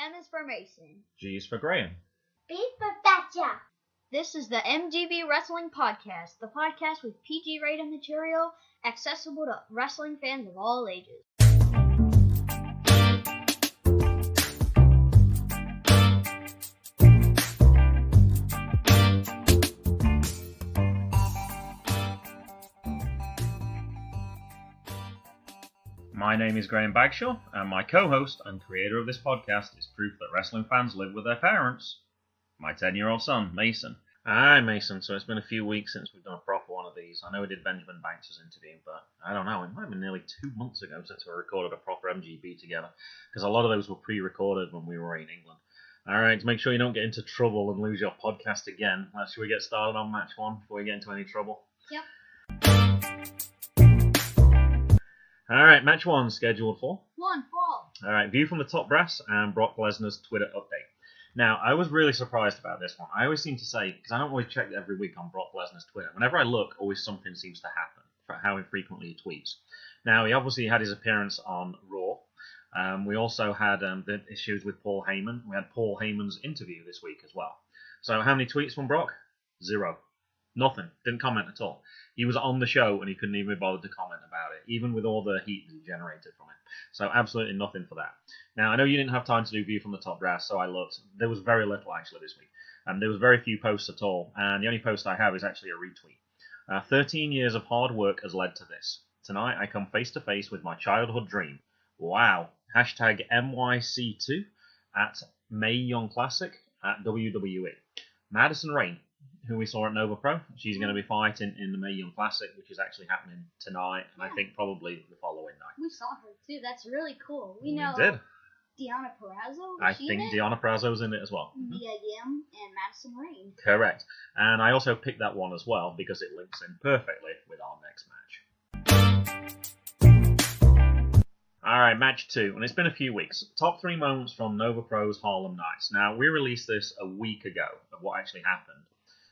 M is for Mason. G is for Graham. B for Bagshaw. This is the MGB Wrestling Podcast, the podcast with PG-rated material accessible to wrestling fans of all ages. My name is Graham Bagshaw, and my co-host and creator of this podcast is proof that wrestling fans live with their parents. My 10-year-old son, Mason. Hi, Mason. So it's been a few weeks since we've done a proper one of these. I know we did Benjamin Banks' interview, but I don't know. It might have been nearly 2 months ago since we recorded a proper MGB together, because a lot of those were pre-recorded when we were in England. All right, to make sure you don't get into trouble and lose your podcast again, should we get started on match one before we get into any trouble? Yep. All right, match one scheduled for 1 fall. All right, view from the top brass and Brock Lesnar's Twitter update. Now, I was really surprised about this one. I always seem to say, because I don't always check every week on Brock Lesnar's Twitter, whenever I look, always something seems to happen for how infrequently he tweets. Now, he obviously had his appearance on Raw. We also had the issues with Paul Heyman. We had Paul Heyman's interview this week as well. So how many tweets from Brock? 0. Nothing. Didn't comment at all. He was on the show and he couldn't even be bothered to comment about it, even with all the heat that he generated from it. So absolutely nothing for that. Now, I know you didn't have time to do view from the top brass, so I looked. There was very little actually this week. There was very few posts at all, and the only post I have is actually a retweet. 13 years of hard work has led to this. Tonight I come face to face with my childhood dream. Wow. Hashtag MYC2 at Mae Young Classic at WWE. Madison Rayne, who we saw at Nova Pro, she's going to be fighting in the Mae Young Classic, which is actually happening tonight, and I think probably the following night. We saw her too. That's really cool. We know did. Deonna Purrazzo. I think Deonna Purrazzo's in it as well. Mia Yim and Madison Rayne. Correct. And I also picked that one as well because it links in perfectly with our next match. Alright, match 2, and it's been a few weeks. Top 3 moments from Nova Pro's Harlem Nights. Now, we released this a week ago of what actually happened.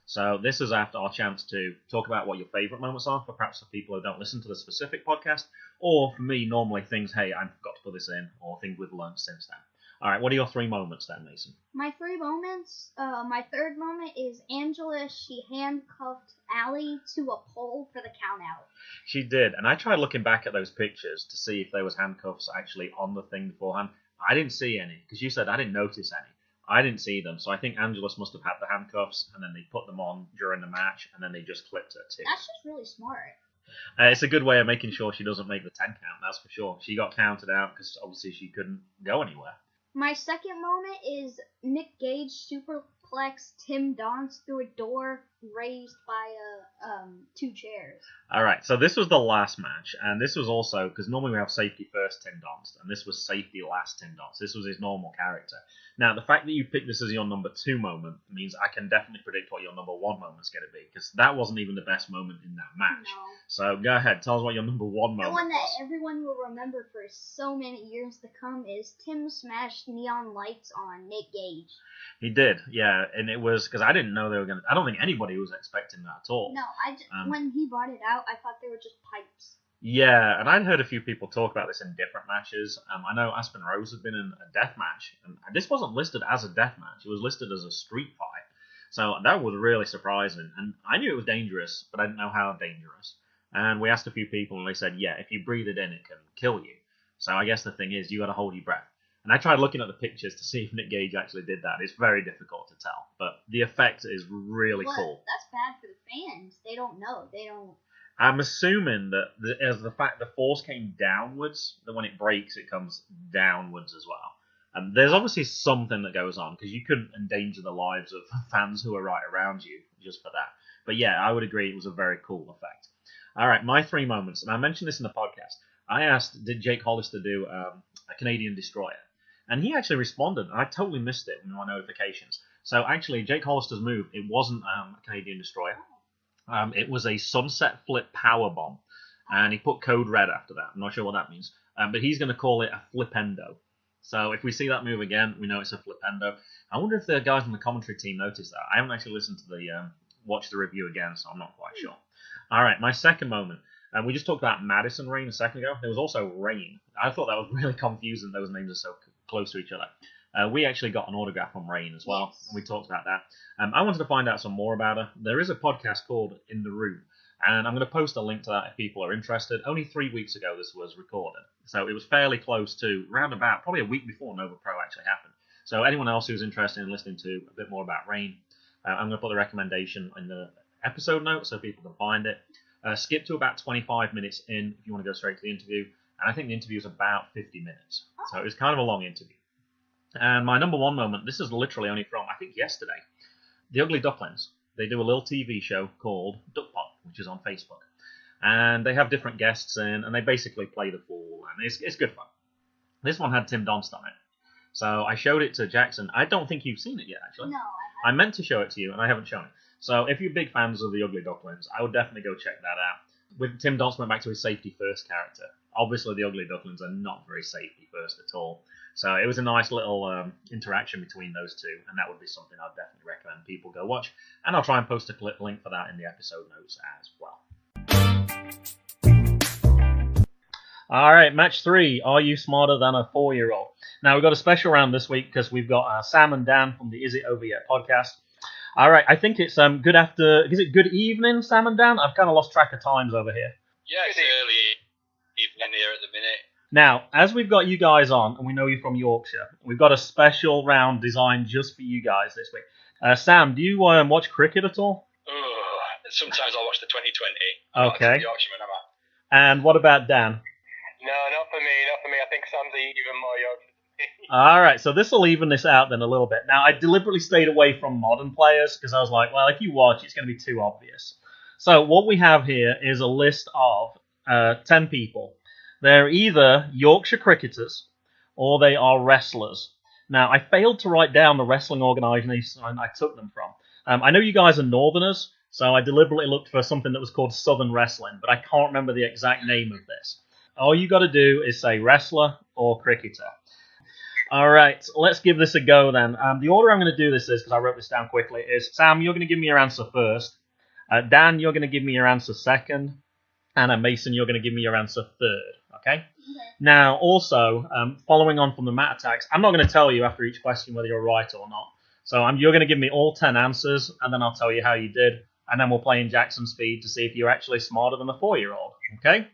So this is after our chance to talk about what your favourite moments are for perhaps the people who don't listen to the specific podcast, or for me, normally things, hey, I forgot to put this in, or things we've learned since then. All right, what are your 3 moments then, Mason? My 3 moments, my third moment is Angela, she handcuffed Allie to a pole for the count out. She did, and I tried looking back at those pictures to see if there was handcuffs actually on the thing beforehand. I didn't see any, because you said I didn't notice any. I didn't see them, so I think Angelus must have had the handcuffs, and then they put them on during the match, and then they just clipped her too. That's just really smart. It's a good way of making sure she doesn't make the 10 count, that's for sure. She got counted out because obviously she couldn't go anywhere. My second moment is Nick Gage superplex Tim Donst through a door raised by 2 chairs. Alright, so this was the last match, and this was also, because normally we have safety first Tim Donst, and this was safety last Tim Donst. This was his normal character. Now, the fact that you picked this as your number 2 moment means I can definitely predict what your number 1 moment's going to be, because that wasn't even the best moment in that match. No. So go ahead, tell us what your number 1 moment The one that was. everyone will remember for so many years to come is Tim smashed neon lights on Nick Gage. He did, yeah, and it was, because I didn't know they were going to, I don't think anybody was expecting that at all. No, when he brought it out, I thought they were just pipes. Yeah, and I'd heard a few people talk about this in different matches. I know Aspen Rose had been in a death match, and this wasn't listed as a death match. It was listed as a street fight. So that was really surprising. And I knew it was dangerous, but I didn't know how dangerous. And we asked a few people, and they said, yeah, if you breathe it in, it can kill you. So I guess the thing is, you got to hold your breath. And I tried looking at the pictures to see if Nick Gage actually did that. It's very difficult to tell, but the effect is really cool. That's bad for the fans. They don't know. They don't... I'm assuming that as the fact the force came downwards, that when it breaks, it comes downwards as well. And there's obviously something that goes on, because you couldn't endanger the lives of fans who are right around you just for that. But yeah, I would agree it was a very cool effect. All right, my 3 moments, and I mentioned this in the podcast. I asked, did Jake Hollister do a Canadian Destroyer? And he actually responded, and I totally missed it in my notifications. So actually, Jake Hollister's move, it wasn't a Canadian Destroyer. It was a sunset flip power bomb, and he put code red after that. I'm not sure what that means, but he's going to call it a flipendo. So if we see that move again, we know it's a flipendo. I wonder if the guys on the commentary team noticed that. I haven't actually listened to watched the review again, so I'm not quite sure. All right, my second moment. We just talked about Madison Rayne a second ago. There was also Rain. I thought that was really confusing. Those names are so close to each other. We actually got an autograph from Rain as well. Yes. We talked about that. I wanted to find out some more about her. There is a podcast called In the Room, and I'm going to post a link to that if people are interested. Only 3 weeks ago this was recorded, so it was fairly close to roundabout, probably a week before Nova Pro actually happened. So anyone else who's interested in listening to a bit more about Rain, I'm going to put the recommendation in the episode notes so people can find it. Skip to about 25 minutes in if you want to go straight to the interview, and I think the interview is about 50 minutes. So it was kind of a long interview. And my number one moment, this is literally only from, I think, yesterday. The Ugly Ducklings. They do a little TV show called Duck Pod, which is on Facebook. And they have different guests in, and they basically play the fool, and it's good fun. This one had Tim Donst on it. So I showed it to Jackson. I don't think you've seen it yet, actually. No, I meant to show it to you, and I haven't shown it. So if you're big fans of the Ugly Ducklings, I would definitely go check that out. With Tim Donst went back to his safety first character. Obviously, the Ugly Ducklings are not very safety first at all. So it was a nice little interaction between those two, and that would be something I'd definitely recommend people go watch. And I'll try and post a link for that in the episode notes as well. All right, match 3. Are you smarter than a 4-year-old? Now, we've got a special round this week because we've got Sam and Dan from the Is It Over Yet podcast. All right, I think it's is it good evening, Sam and Dan? I've kind of lost track of times over here. Yeah, it's early evening here at the minute. Now, as we've got you guys on, and we know you're from Yorkshire, we've got a special round designed just for you guys this week. Sam, do you watch cricket at all? Sometimes I'll watch the 2020. Okay. Yorkshireman, am I? And what about Dan? No, not for me. I think Sam's even more Yorkshire than me. All right, so this will even this out then a little bit. Now, I deliberately stayed away from modern players because I was like, well, if you watch, it's going to be too obvious. So what we have here is a list of 10 people. They're either Yorkshire cricketers or they are wrestlers. Now, I failed to write down the wrestling organisation I took them from. I know you guys are Northerners, so I deliberately looked for something that was called Southern Wrestling, but I can't remember the exact name of this. All you got to do is say wrestler or cricketer. All right, let's give this a go then. The order I'm going to do this is, because I wrote this down quickly, is Sam, you're going to give me your answer first. Dan, you're going to give me your answer second. And Mason, you're going to give me your answer third. Okay? Now, also, following on from the Matt attacks, I'm not going to tell you after each question whether you're right or not. So you're going to give me all 10 answers, and then I'll tell you how you did. And then we'll play in Jackson's speed to see if you're actually smarter than a 4-year-old. Okay?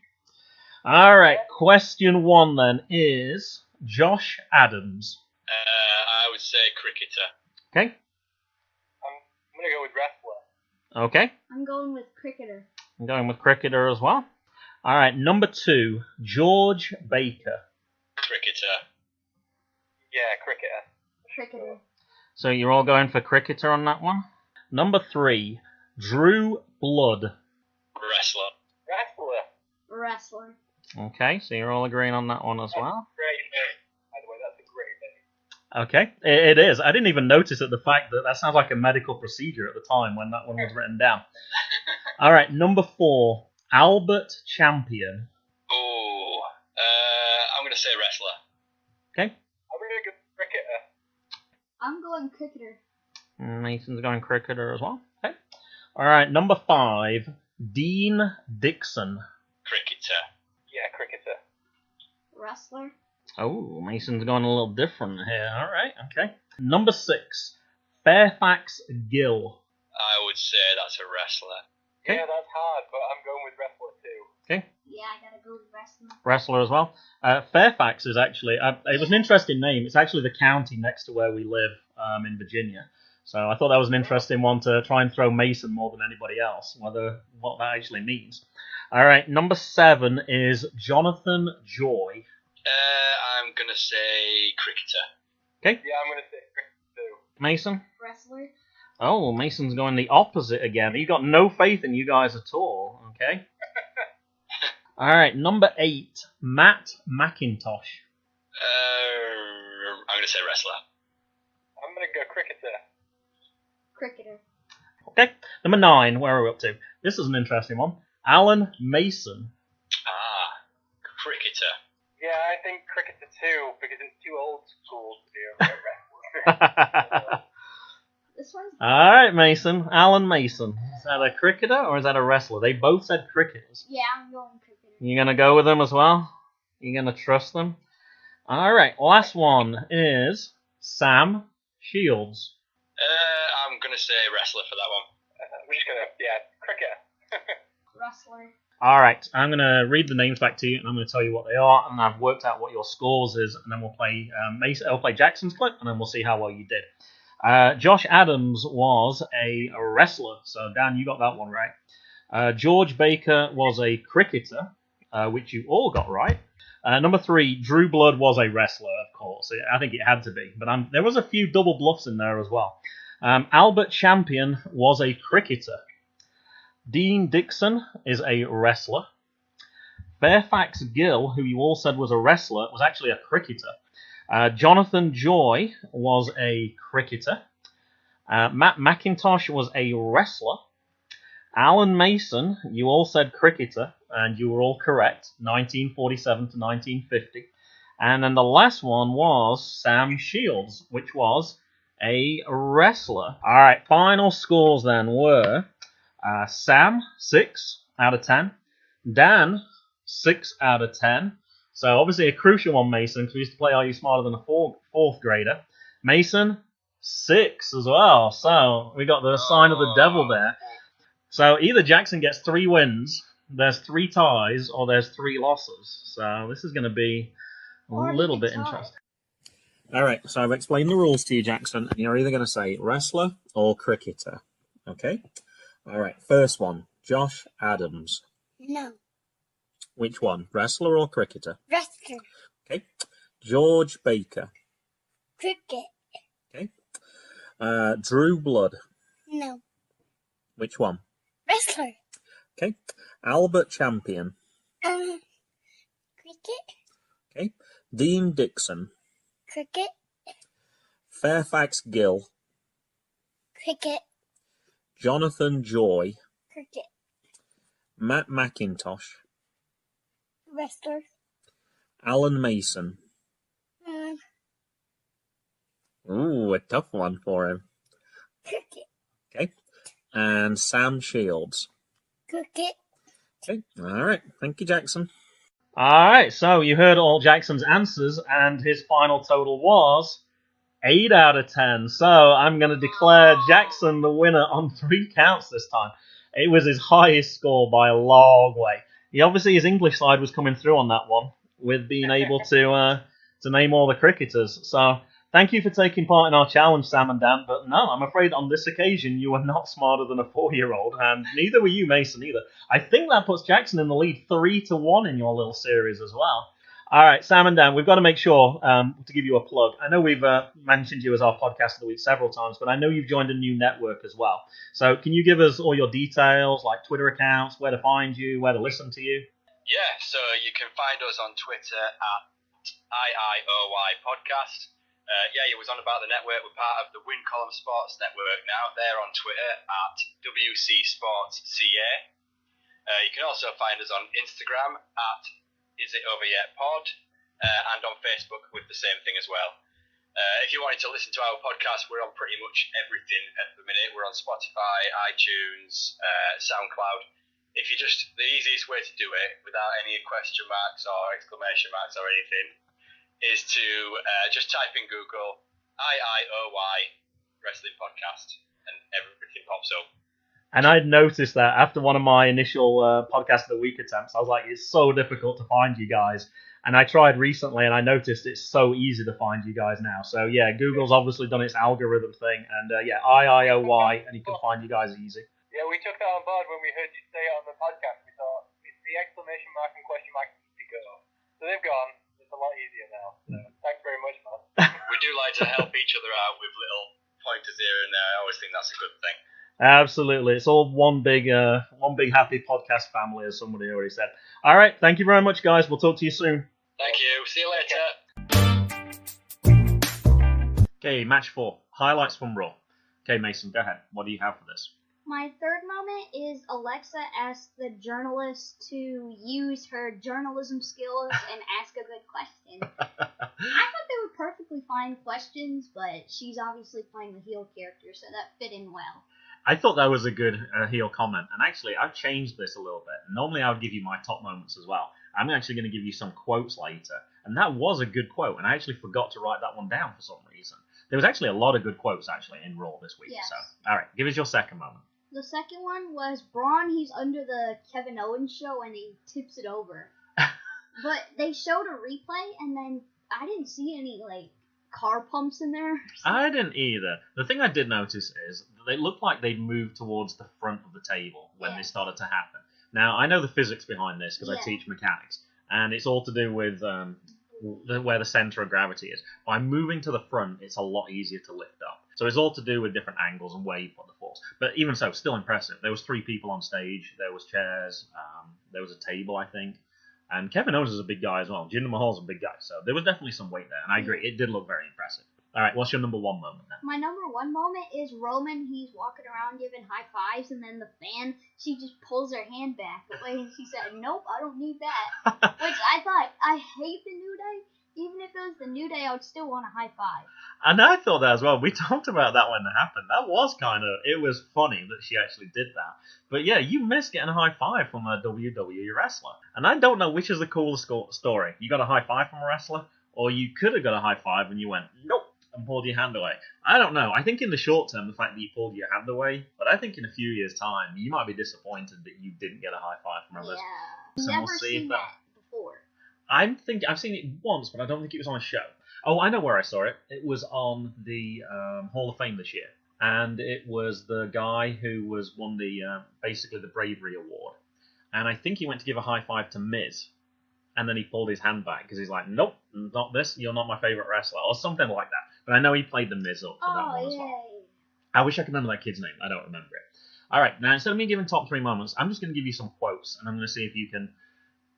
All right, question 1 then is Josh Adams. I would say cricketer. Okay? I'm going to go with wrestler. Okay. I'm going with cricketer. I'm going with cricketer as well. All right, number 2, George Baker. Cricketer. Yeah, cricketer. Cricketer. So you're all going for cricketer on that one. Number 3, Drew Blood. Wrestler. Wrestler. Okay, so you're all agreeing on that one as well. Great name. By the way, that's a great name. Okay, it is. I didn't even notice the fact that sounds like a medical procedure at the time when that one was written down. All right, number 4, Albert Champion. Oh, I'm going to say wrestler. Okay. I'm going to go cricketer. I'm going cricketer. Mason's going cricketer as well. Okay. All right, number 5, Dean Dixon. Cricketer. Yeah, cricketer. Wrestler. Oh, Mason's going a little different here. All right, okay. Number 6, Fairfax Gill. I would say that's a wrestler. Okay. Yeah, that's hard, but I'm going with wrestler too. Okay. Yeah, I gotta go with wrestler. Wrestler as well. Fairfax is actually, it was an interesting name. It's actually the county next to where we live in Virginia. So I thought that was an interesting one to try and throw Mason more than anybody else, what that actually means. All right, number 7 is Jonathan Joy. I'm going to say cricketer. Okay. Yeah, I'm going to say cricketer too. Mason? Wrestler. Oh, Mason's going the opposite again. He got no faith in you guys at all. Okay. All right, number 8, Matt McIntosh. I'm going to say wrestler. I'm going to go cricketer. Cricketer. Okay. Number 9, where are we up to? This is an interesting one. Alan Mason. Cricketer. Yeah, I think cricketer too, because it's too old school to be a wrestler. This one's All right, Mason. Alan Mason. Is that a cricketer or is that a wrestler? They both said cricketers. yeah, I'm going cricketer. You going to go with them as well? You going to trust them? All right, last one is Sam Shields. I'm going to say wrestler for that one. I'm just going to, cricketer. Wrestler. All right, I'm going to read the names back to you, and I'm going to tell you what they are, and I've worked out what your scores is, and then we'll play I'll play Jackson's clip, and then we'll see how well you did. Josh Adams was a wrestler, so Dan, you got that one right. George Baker was a cricketer, which you all got right. Number 3, Drew Blood was a wrestler, of course. I think it had to be, but there was a few double bluffs in there as well. Albert Champion was a cricketer. Dean Dixon is a wrestler. Fairfax Gill, who you all said was a wrestler, was actually a cricketer. Jonathan Joy was a cricketer. Matt McIntosh was a wrestler. Alan Mason, you all said cricketer, and you were all correct, 1947 to 1950. And then the last one was Sam Shields, which was a wrestler. All right, final scores then were Sam, 6 out of 10. Dan, 6 out of 10. So obviously a crucial one, Mason, because we used to play Are You Smarter Than a Fourth Grader. Mason, 6 as well. So we got the sign of the devil there. So either Jackson gets 3 wins, there's 3 ties, or there's 3 losses. So this is going to be a little bit interesting. All right, so I've explained the rules to you, Jackson, and you're either going to say wrestler or cricketer. Okay? All right, first one, Josh Adams. No. Which one, wrestler or cricketer? Wrestler. Okay. George Baker. Cricket. Okay. Drew Blood. No. Which one? Wrestler. Okay. Albert Champion. Cricket. Okay. Dean Dixon. Cricket. Fairfax Gill. Cricket. Jonathan Joy. Cricket. Matt McIntosh. Wrestler. Alan Mason. Ooh, a tough one for him. Cricket. Okay. And Sam Shields. Cricket. Okay. All right. Thank you, Jackson. All right. So you heard all Jackson's answers, and his final total was 8 out of 10. So I'm going to declare Jackson the winner on 3 counts this time. It was his highest score by a long way. Obviously, his English side was coming through on that one with being able to name all the cricketers. So thank you for taking part in our challenge, Sam and Dan. But no, I'm afraid on this occasion you were not smarter than a 4-year-old, and neither were you, Mason, either. I think that puts Jackson in the lead 3-1 in your little series as well. All right, Sam and Dan, we've got to make sure to give you a plug. I know we've mentioned you as our podcast of the week several times, but I know you've joined a new network as well. So can you give us all your details, like Twitter accounts, where to find you, where to listen to you? Yeah, so you can find us on Twitter at IIOY Podcast. You was on about the network. We're part of the Win Column Sports Network now. They're on Twitter at WC Sports CA. You can also find us on Instagram at Is It Over Yet Pod, and on Facebook with the same thing as well. If you wanted to listen to our podcast, we're on pretty much everything at the minute. We're on Spotify, iTunes, SoundCloud. If you the easiest way to do it, without any question marks or exclamation marks or anything, is to just type in Google IIOY Wrestling Podcast, and everything pops up. And I'd noticed that after one of my initial podcast of the week attempts, I was like, it's so difficult to find you guys. And I tried recently, and I noticed it's so easy to find you guys now. So yeah, Google's obviously done its algorithm thing, and IIOY, and you can find you guys easy. Yeah, we took that on board when we heard you say it on the podcast. We thought, it's the exclamation mark and question mark to go. So they've gone. It's a lot easier now. So thanks very much, man. We do like to help each other out with little pointers here and there. I always think that's a good thing. Absolutely. It's all one big happy podcast family, as somebody already said. All right. Thank you very much, guys. We'll talk to you soon. Thank you. See you later. Okay, match 4. Highlights from Raw. Okay, Mason, go ahead. What do you have for this? My third moment is Alexa asked the journalist to use her journalism skills and ask a good question. I thought they were perfectly fine questions, but she's obviously playing the heel character, so that fit in well. I thought that was a good heel comment, and actually I've changed this a little bit. Normally I would give you my top moments as well. I'm actually going to give you some quotes later, and that was a good quote, and I actually forgot to write that one down for some reason. There was actually a lot of good quotes actually in Raw this week. Yes. So, all right, give us your second moment. The second one was Braun. He's under the Kevin Owens show and he tips it over. But they showed a replay and then I didn't see any like car pumps in there. I didn't either. The thing I did notice is that they looked like they'd moved towards the front of the table when they started to happen. Now, I know the physics behind this because I teach mechanics, and it's all to do with where the center of gravity is. By moving to the front, it's a lot easier to lift up. So it's all to do with different angles and where you put the force. But even so, still impressive. There was 3 people on stage. There was chairs. There was a table, I think. And Kevin Owens is a big guy as well. Jinder Mahal's a big guy. So there was definitely some weight there. And I agree, it did look very impressive. All right, what's your number 1 moment then? My number 1 moment is Roman. He's walking around giving high fives, and then the fan, she just pulls her hand back away, and she said, "Nope, I don't need that." Which I thought, I hate the New Day. Even if it was the New Day, I would still want a high five. And I thought that as well. We talked about that when it happened. That was it was funny that she actually did that. But yeah, you missed getting a high five from a WWE wrestler. And I don't know which is the coolest story. You got a high five from a wrestler, or you could have got a high five and you went, "Nope," and pulled your hand away. I don't know. I think in the short term, the fact that you pulled your hand away, but I think in a few years' time, you might be disappointed that you didn't get a high five from others. Yeah. So Never we'll see seen if that before. I've seen it once, but I don't think it was on a show. Oh, I know where I saw it. It was on the Hall of Fame this year, and it was the guy who won the basically the Bravery Award, and I think he went to give a high five to Miz, and then he pulled his hand back because he's like, "Nope, not this. You're not my favorite wrestler," or something like that. But I know he played the Miz up for that one as well. I wish I could remember that kid's name. I don't remember it. All right, now instead of me giving top 3 moments, I'm just going to give you some quotes, and I'm going to see if you can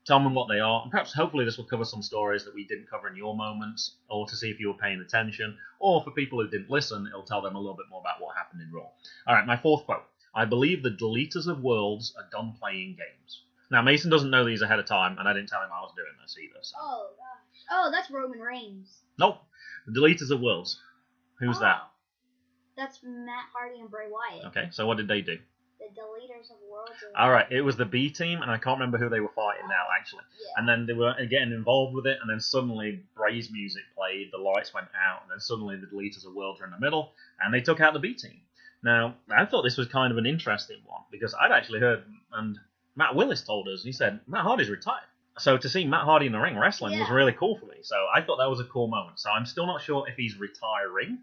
tell them what they are, and perhaps hopefully this will cover some stories that we didn't cover in your moments, or to see if you were paying attention, or for people who didn't listen, it'll tell them a little bit more about what happened in Raw. All right, my 4th quote. I believe the deleters of worlds are done playing games. Now, Mason doesn't know these ahead of time, and I didn't tell him I was doing this either. So. Oh, gosh. Oh, that's Roman Reigns. Nope. The deleters of worlds. Who's that? That's Matt Hardy and Bray Wyatt. Okay, so what did they do? The deleters of worlds. All right, it was the B team, and I can't remember who they were fighting now, actually. Yeah. And then they were getting involved with it, and then suddenly Bray's music played, the lights went out, and then suddenly the deleters of worlds were in the middle, and they took out the B team. Now, I thought this was kind of an interesting one, because I'd actually heard, and Matt Willis told us, he said, Matt Hardy's retired. So to see Matt Hardy in the ring wrestling was really cool for me. So I thought that was a cool moment. So I'm still not sure if he's retiring,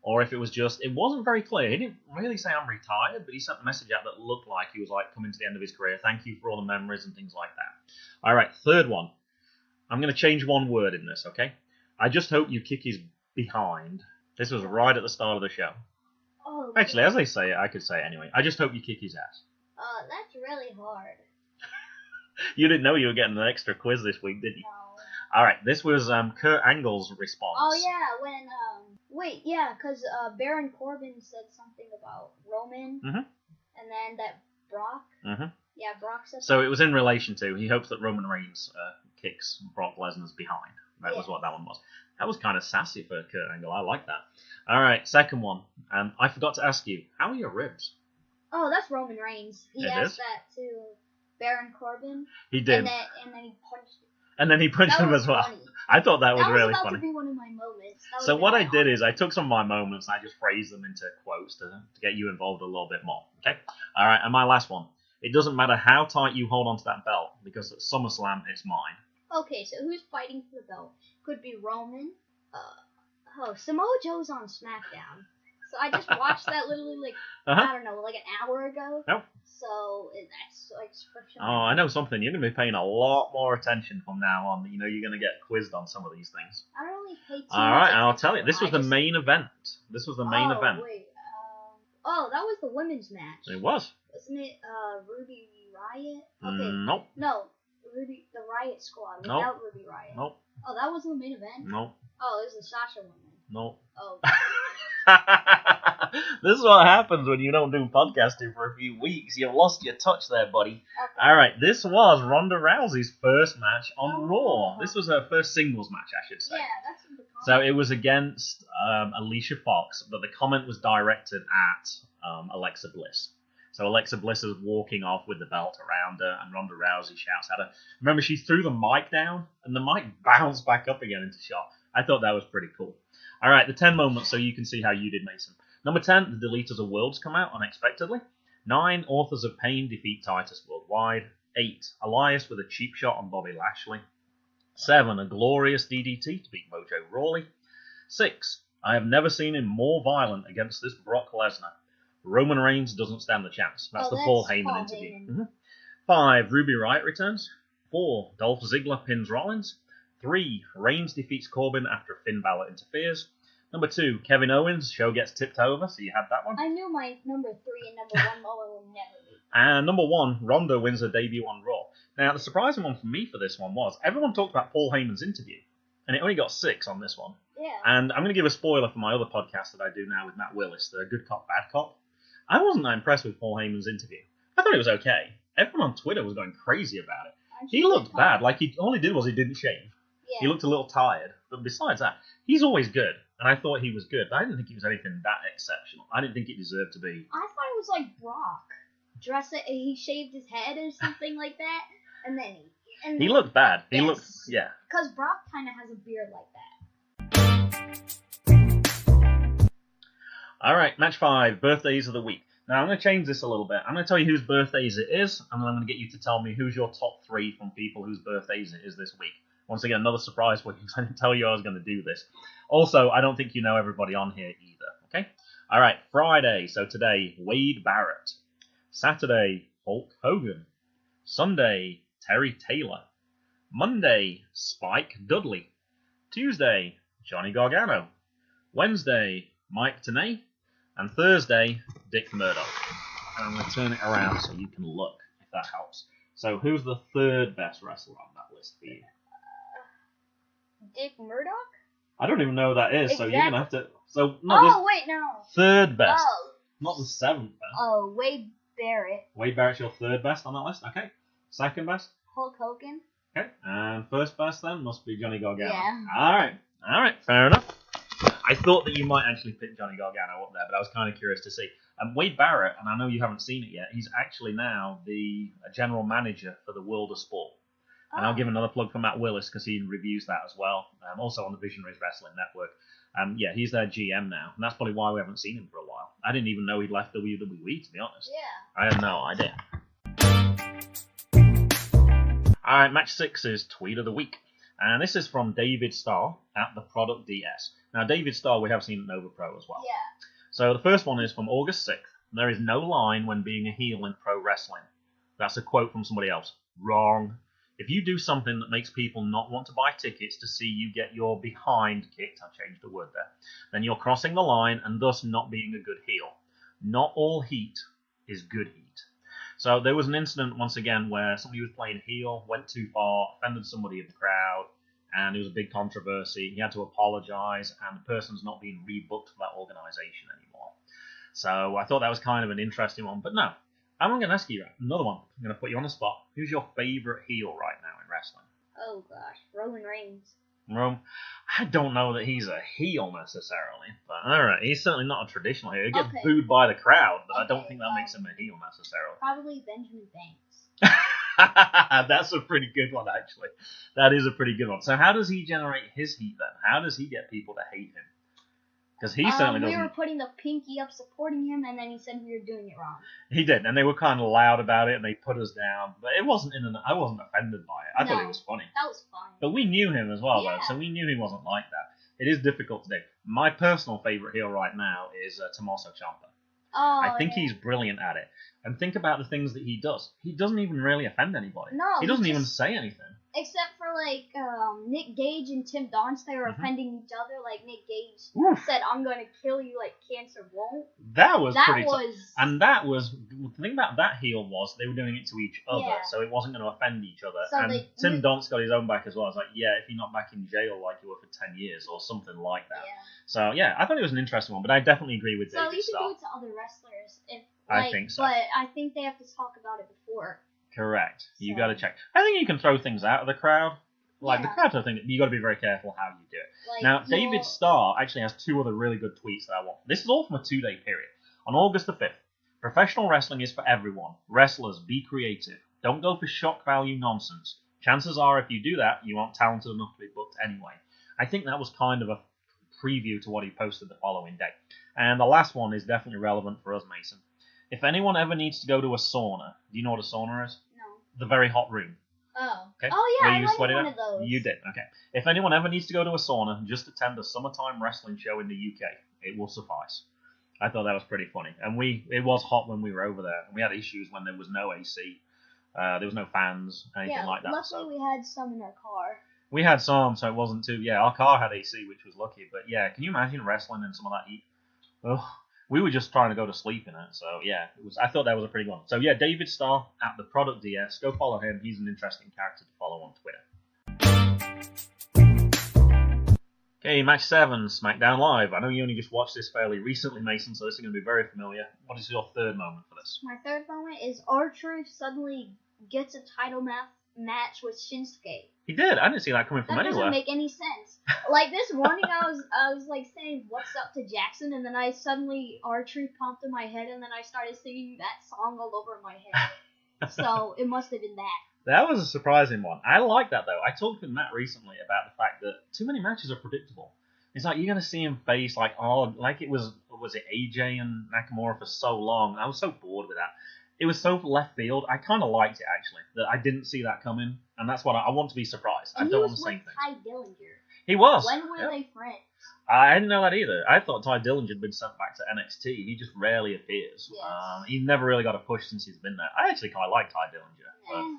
or if it was just, it wasn't very clear. He didn't really say I'm retired, but he sent a message out that looked like he was like coming to the end of his career. Thank you for all the memories and things like that. All right, 3rd one. I'm going to change one word in this, okay? I just hope you kick his behind. This was right at the start of the show. Oh, Actually, as they say it, I could say it anyway. I just hope you kick his ass. That's really hard. You didn't know you were getting an extra quiz this week, did you? No. All right, this was Kurt Angle's response. Oh, yeah, when, because Baron Corbin said something about Roman, and then that Brock. Yeah, Brock said So it was in relation to, he hopes that Roman Reigns kicks Brock Lesnar's behind. That was what that one was. That was kind of sassy for Kurt Angle. I like that. All right, 2nd one. I forgot to ask you, how are your ribs? Oh, that's Roman Reigns. He asked that to Baron Corbin. He did. And then he punched him. And then he punched him as well. Funny. I thought that was really about funny. To be one of my moments. So what I did is I took some of my moments and I just phrased them into quotes to get you involved a little bit more. Okay? All right, and my last one. It doesn't matter how tight you hold onto that belt, because at SummerSlam, it's mine. Okay, so who's fighting for the belt? Could be Roman. Samoa Joe's on SmackDown. So I just watched that literally I don't know, like an hour ago. Nope. So that's like special. Oh, I know something. You're going to be paying a lot more attention from now on. You know, you're going to get quizzed on some of these things. I don't really pay too much All right, and I'll attention. tell you, this was the main event. This was the main event. Wait, that was the women's match. It was. Wasn't it Ruby Riott? Okay. Nope. No, the Riot Squad without Ruby Riott. Nope. Oh, that wasn't the main event? Nope. Oh, it was the Sasha one. Nope. Oh. This is what happens when you don't do podcasting for a few weeks. You've lost your touch there, buddy. Okay. All right, this was Ronda Rousey's first match on Raw. This was her first singles match, I should say. Yeah, that's what the comment. So it was against Alicia Fox, but the comment was directed at Alexa Bliss. So Alexa Bliss is walking off with the belt around her, and Ronda Rousey shouts at her. Remember, she threw the mic down, and the mic bounced back up again into shot. I thought that was pretty cool. All right, the 10 moments so you can see how you did, Mason. Number 10, the Deleters of Worlds come out unexpectedly. 9, Authors of Pain defeat Titus worldwide. 8, Elias with a cheap shot on Bobby Lashley. 7, a glorious DDT to beat Mojo Rawley. 6, I have never seen him more violent against this Brock Lesnar. Roman Reigns doesn't stand a chance. That's the Paul Heyman interview. 5, Ruby Riott returns. 4, Dolph Ziggler pins Rollins. 3, Reigns defeats Corbin after Finn Balor interferes. Number 2, Kevin Owens, show gets tipped over, so you had that one. I knew my number 3 and number 1 will never be. And number 1, Ronda wins her debut on Raw. Now, the surprising one for me for this one was, everyone talked about Paul Heyman's interview, and it only got 6 on this one. Yeah. And I'm going to give a spoiler for my other podcast that I do now with Matt Willis, the Good Cop, Bad Cop. I wasn't that impressed with Paul Heyman's interview. I thought it was okay. Everyone on Twitter was going crazy about it. He looked bad. Like, all he did was he didn't shave. Yeah. He looked a little tired. But besides that, he's always good. And I thought he was good. But I didn't think he was anything that exceptional. I didn't think he deserved to be. I thought it was like Brock. He shaved his head or something like that. And then he looked bad. He looked, yeah. Because Brock kind of has a beard like that. All right, match 5, birthdays of the week. Now, I'm going to change this a little bit. I'm going to tell you whose birthdays it is, and then I'm going to get you to tell me who's your top 3 from people whose birthdays it is this week. Once again, another surprise for you, because I didn't tell you I was going to do this. Also, I don't think you know everybody on here either, okay? All right, Friday, so today, Wade Barrett. Saturday, Hulk Hogan. Sunday, Terry Taylor. Monday, Spike Dudley. Tuesday, Johnny Gargano. Wednesday, Mike Tenay. And Thursday, Dick Murdoch. And I'm going to turn it around so you can look, if that helps. So who's the 3rd best wrestler on that list for you? Dick Murdoch? I don't even know who that is, Exactly. so you're going to have to... So, no, wait, no. 3rd best. Oh. Not the 7th best. Oh, Wade Barrett. Wade Barrett's your 3rd best on that list? Okay. 2nd best? Hulk Hogan. Okay. And 1st best then must be Johnny Gargano. Yeah. Alright, fair enough. I thought that you might actually pick Johnny Gargano up there, but I was kind of curious to see. Wade Barrett, and I know you haven't seen it yet, he's actually now the general manager for the World of Sport. And I'll give another plug for Matt Willis, because he reviews that as well, also on the Visionaries Wrestling Network. Yeah, he's their GM now, and that's probably why we haven't seen him for a while. I didn't even know he'd left WWE, to be honest. Yeah. I had no idea. Alright, match 6 is Tweet of the Week. And this is from David Starr at the Product DS. Now, David Starr we have seen at Nova Pro as well. Yeah. So the first one is from August 6th. There is no line when being a heel in pro wrestling. That's a quote from somebody else. Wrong. If you do something that makes people not want to buy tickets to see you get your behind kicked, I changed the word there, then you're crossing the line and thus not being a good heel. Not all heat is good heat. So there was an incident once again where somebody was playing heel, went too far, offended somebody in the crowd, and it was a big controversy. He had to apologize, and the person's not being rebooked for that organization anymore. So I thought that was kind of an interesting one, but no. I'm going to ask you another one. I'm going to put you on the spot. Who's your favorite heel right now in wrestling? Oh gosh, Roman Reigns. I don't know that he's a heel necessarily, but alright, he's certainly not a traditional heel. He gets Okay. booed by the crowd, but I don't Okay, think that makes him a heel necessarily. Probably Benjamin Banks. That's a pretty good one, actually. That is a pretty good one. So how does he generate his heat then? How does he get people to hate him? Because he certainly doesn't. We were putting the pinky up supporting him, and then he said we were doing it wrong. He did, and they were kind of loud about it, and they put us down. But it wasn't I wasn't offended by it. I thought it was funny. That was fun. But we knew him as well, Yeah. though, so we knew he wasn't like that. It is difficult to do. My personal favourite heel right now is Tommaso Ciampa. Oh, I think yeah. he's brilliant at it. And think about the things that he does. He doesn't even really offend anybody. No, he doesn't he even just- say anything. Except for like Nick Gage and Tim Donst, they were offending each other. Like Nick Gage Oof. said, "I'm going to kill you like cancer won't." That was That pretty was. And that was, the thing about that heel was they were doing it to each other, Yeah. so it wasn't going to offend each other. So and they- Tim Donst got his own back as well. It's like, yeah, if you're not back in jail like you were for 10 years or something like that. Yeah. So, yeah, I thought it was an interesting one, but I definitely agree with So David you should Starr. do it to other wrestlers. If, I like, think so. But I think they have to talk about it before. Correct. You So- got to check. I think you can throw things out of the crowd. Like, Yeah. the crowd, I think, you got to be very careful how you do it. Like, Now, you'll- David Starr actually has 2 other really good tweets that I want. This is all from a 2-day period. On August the 5th, professional wrestling is for everyone. Wrestlers, be creative. Don't go for shock value nonsense. Chances are, if you do that, you aren't talented enough to be booked anyway. I think that was kind of a preview to what he posted the following day. And the last one is definitely relevant for us, Mason. If anyone ever needs to go to a sauna, do you know what a sauna is? No. The very hot room. Oh. Okay. Oh yeah, Where I you went sweat to it one out? of those. You did. Okay. If anyone ever needs to go to a sauna, just attend a summertime wrestling show in the UK. It will suffice. I thought that was pretty funny. And it was hot when we were over there. And we had issues when there was no AC. There was no fans, anything like that. Luckily we had some in our car. We had some, so it wasn't too... Yeah, our car had AC, which was lucky. But yeah, can you imagine wrestling in some of that heat? Ugh. We were just trying to go to sleep in it. So yeah, I thought that was a pretty good one. So yeah, David Starr at the Product DS. Go follow him. He's an interesting character to follow on Twitter. Okay, match 7, Smackdown Live. I know you only just watched this fairly recently, Mason, so this is going to be very familiar. What is your third moment for this? My third moment is R-Truth suddenly gets a title match with Shinsuke. He did. I didn't see that coming from That anywhere. doesn't make any sense. Like this morning, I was like saying "What's up" to Jackson, and then I suddenly R-Truth popped in my head, and then I started singing that song all over my head. So it must have been that. That was a surprising one. I like that though. I talked with Matt recently about the fact that too many matches are predictable. It's like you're gonna see him face like it was it AJ and Nakamura for so long. I was so bored with that. It was so left field. I kind of liked it actually that I didn't see that coming, and that's what I want to be surprised. And I don't want he to was say with anything. Ty Dillinger. He was. When were Yep. they friends? I didn't know that either. I thought Ty Dillinger had been sent back to NXT. He just rarely appears. Yes. He's never really got a push since he's been there. I actually kind of like Ty Dillinger.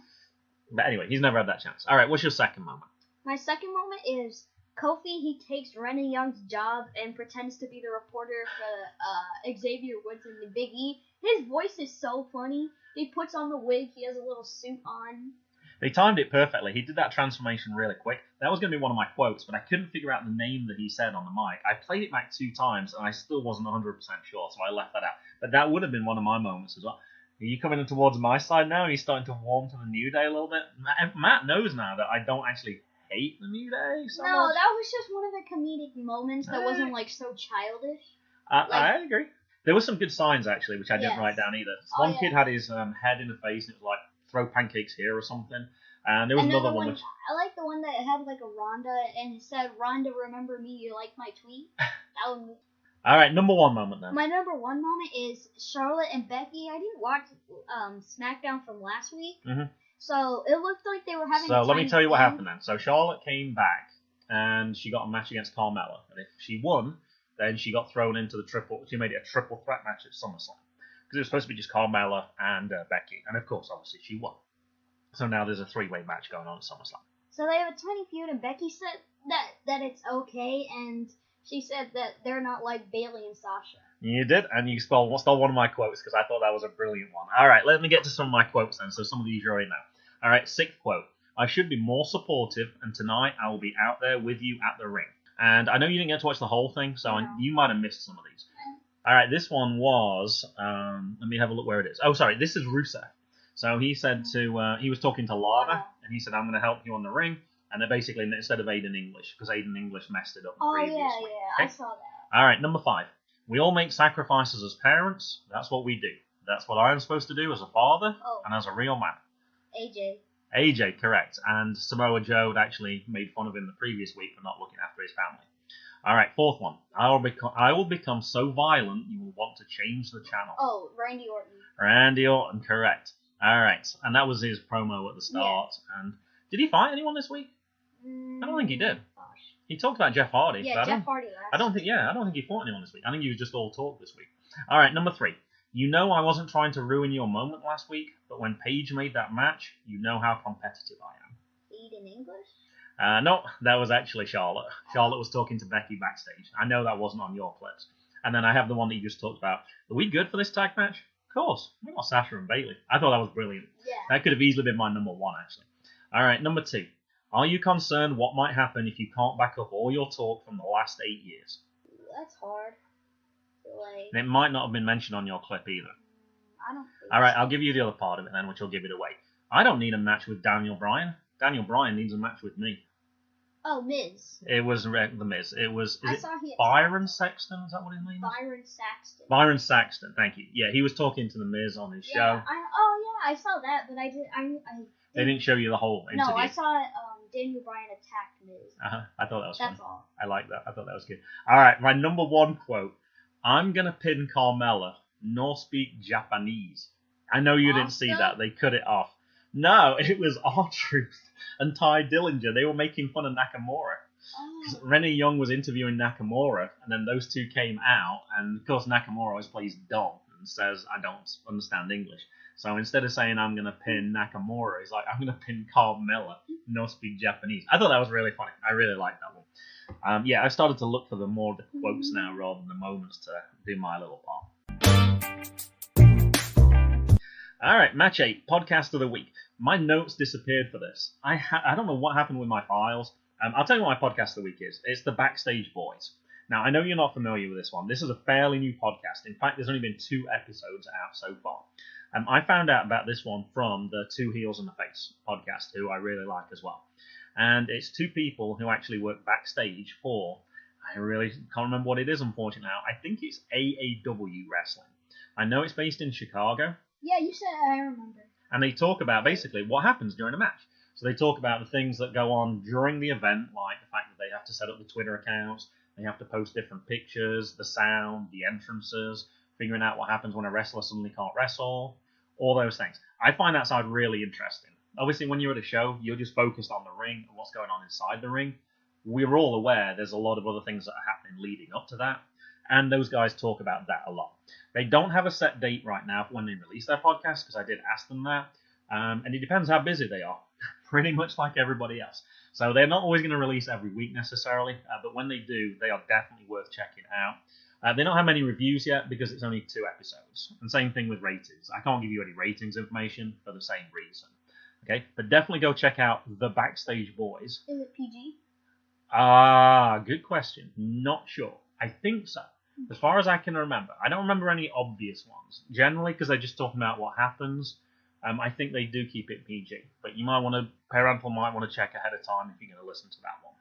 But anyway, he's never had that chance. All right, what's your second moment? My second moment is Kofi. He takes Renee Young's job and pretends to be the reporter for Xavier Woods and the Big E. His voice is so funny. He puts on the wig. He has a little suit on. They timed it perfectly. He did that transformation really quick. That was going to be one of my quotes, but I couldn't figure out the name that he said on the mic. I played it back 2 times, and I still wasn't 100% sure, so I left that out. But that would have been one of my moments as well. Are you coming in towards my side now? Are you starting to warm to the New Day a little bit? Matt knows now that I don't actually hate the New Day so No, much. that was just one of the comedic moments that wasn't like so childish. I agree. There were some good signs, actually, which I didn't Yes. write down either. Oh, One yeah. kid had his head in the face, and it was like, throw pancakes here or something. And there was another one which... I like the one that had like a Rhonda and it said, "Rhonda, remember me, you like my tweet." That one. All right, number 1 moment then. My number 1 moment is Charlotte and Becky. I didn't watch SmackDown from last week, so it looked like they were having. So a let me tiny tell you what feud. happened then. So Charlotte came back, and she got a match against Carmella. And if she won, then she got thrown into the triple... She made it a triple threat match at SummerSlam. Because it was supposed to be just Carmella and Becky. And of course, obviously, she won. So now there's a 3-way match going on at SummerSlam. So they have a tiny feud, and Becky said that it's okay, and she said that they're not like Bayley and Sasha. You did, and you stole one of my quotes because I thought that was a brilliant one. All right, let me get to some of my quotes then. So some of these you already know. All right, 6th quote. I should be more supportive, and tonight I will be out there with you at the ring. And I know you didn't get to watch the whole thing, so No. you might have missed some of these. All right, this one was... let me have a look where it is. Oh, sorry, this is Rusev. So he said he was talking to Lana, and he said, I'm going to help you on the ring. And then basically, instead of Aiden English, because Aiden English messed it up Oh previously. I Okay? saw that. All right, number 5. We all make sacrifices as parents. That's what we do. That's what I'm supposed to do as a father and as a real man. AJ, correct. And Samoa Joe had actually made fun of him the previous week for not looking after his family. All right, 4th one. I will become so violent you will want to change the channel. Oh, Randy Orton. Randy Orton, correct. All right, and that was his promo at the start. Yeah. And did he fight anyone this week? I don't think he did. Gosh. He talked about Jeff Hardy. Yeah, Jeff Hardy last. I don't think he fought anyone this week. I think he was just all talk this week. All right, number 3. You know I wasn't trying to ruin your moment last week, but when Paige made that match, you know how competitive I am. Aiden English? No, that was actually Charlotte. Charlotte was talking to Becky backstage. I know that wasn't on your clips. And then I have the one that you just talked about. Are we good for this tag match? Of course. We got Sasha and Bayley. I thought that was brilliant. Yeah. That could have easily been my number 1, actually. All right, number 2. Are you concerned what might happen if you can't back up all your talk from the last 8 years? That's hard. And it might not have been mentioned on your clip either. I don't think All right, so. I'll give you the other part of it then, which will give it away. I don't need a match with Daniel Bryan. Daniel Bryan needs a match with me. Oh, Miz. It was The Miz. It was He Byron Sexton? Is that what his name is? Byron Saxton. Byron Saxton, thank you. Yeah, he was talking to The Miz on his show. I saw that, but I They didn't show you the whole interview. No, I saw Daniel Bryan attacked Miz. I thought that was That's funny. all. I like that. I thought that was good. All right, my number one quote. I'm going to pin Carmella, nor speak Japanese. I know you didn't see that. They cut it off. No, it was R-Truth and Ty Dillinger. They were making fun of Nakamura. Oh. Renee Young was interviewing Nakamura, and then those two came out, and of course Nakamura always plays dumb and says, I don't understand English. So instead of saying I'm going to pin Nakamura, he's like, I'm going to pin Carmella, no speak Japanese. I thought that was really funny. I really liked that one. Yeah, I started to look for the more of the quotes now rather than the moments to do my little part. All right, match 8, podcast of the week. My notes disappeared for this. I don't know what happened with my files. I'll tell you what my podcast of the week is. It's the Backstage Boys. Now, I know you're not familiar with this one. This is a fairly new podcast. In fact, there's only been 2 episodes out so far. I found out about this one from the Two Heels and a Face podcast, who I really like as well. And it's 2 people who actually work backstage for, I really can't remember what it is, unfortunately now. I think it's AAW Wrestling. I know it's based in Chicago. Yeah, you said I remember. And they talk about basically what happens during a match. So they talk about the things that go on during the event, like the fact that they have to set up the Twitter accounts, they have to post different pictures, the sound, the entrances, figuring out what happens when a wrestler suddenly can't wrestle, all those things. I find that side really interesting. Obviously, when you're at a show, you're just focused on the ring and what's going on inside the ring. We're all aware there's a lot of other things that are happening leading up to that, and those guys talk about that a lot. They don't have a set date right now for when they release their podcast, because I did ask them that, and it depends how busy they are, pretty much like everybody else. So they're not always going to release every week necessarily, but when they do, they are definitely worth checking out. They don't have many reviews yet because it's only 2 episodes. And same thing with ratings. I can't give you any ratings information for the same reason. Okay, but definitely go check out the Backstage Boys. Is it PG? Good question. Not sure. I think so. As far as I can remember. I don't remember any obvious ones. Generally, because they're just talking about what happens, I think they do keep it PG. But you might want to, parental might want to check ahead of time if you're going to listen to that one.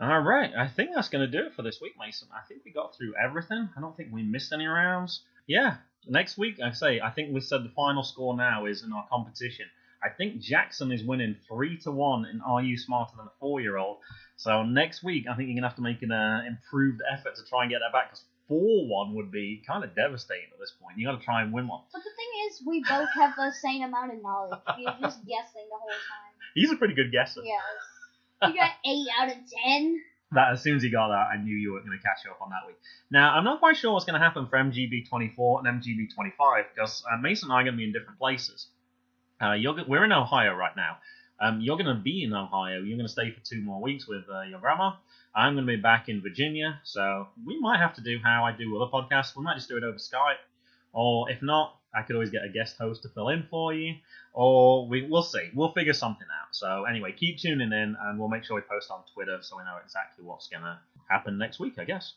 Alright, I think that's going to do it for this week, Mason. I think we got through everything. I don't think we missed any rounds. Yeah, next week, I think we said the final score now is in our competition. I think Jackson is winning 3-1 in Are You Smarter Than a 4-Year-Old? So next week, I think you're going to have to make an improved effort to try and get that back, because 4-1 would be kind of devastating at this point. You got to try and win one. But the thing is, we both have the same amount of knowledge. You're just guessing the whole time. He's a pretty good guesser. Yes. You got 8 out of 10. That as soon as he got that, I knew you were going to catch up on that week. Now, I'm not quite sure what's going to happen for MGB 24 and MGB 25, because Mason and I are going to be in different places. We're in Ohio right now. You're going to be in Ohio. You're going to stay for 2 more weeks with your grandma. I'm going to be back in Virginia, so we might have to do how I do other podcasts. We might just do it over Skype, or if not, I could always get a guest host to fill in for you, or we'll see. We'll figure something out. So anyway, keep tuning in, and we'll make sure we post on Twitter so we know exactly what's going to happen next week, I guess.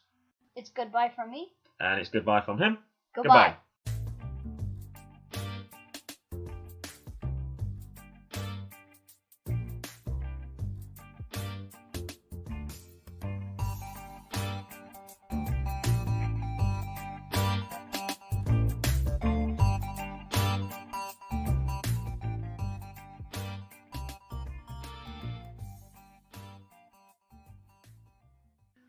It's goodbye from me. And it's goodbye from him. Goodbye.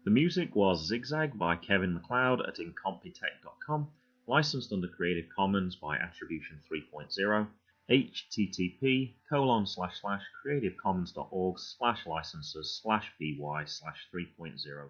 The music was ZigZag by Kevin MacLeod at incompetech.com, licensed under Creative Commons by Attribution 3.0, http://creativecommons.org/licenses/by/3.0/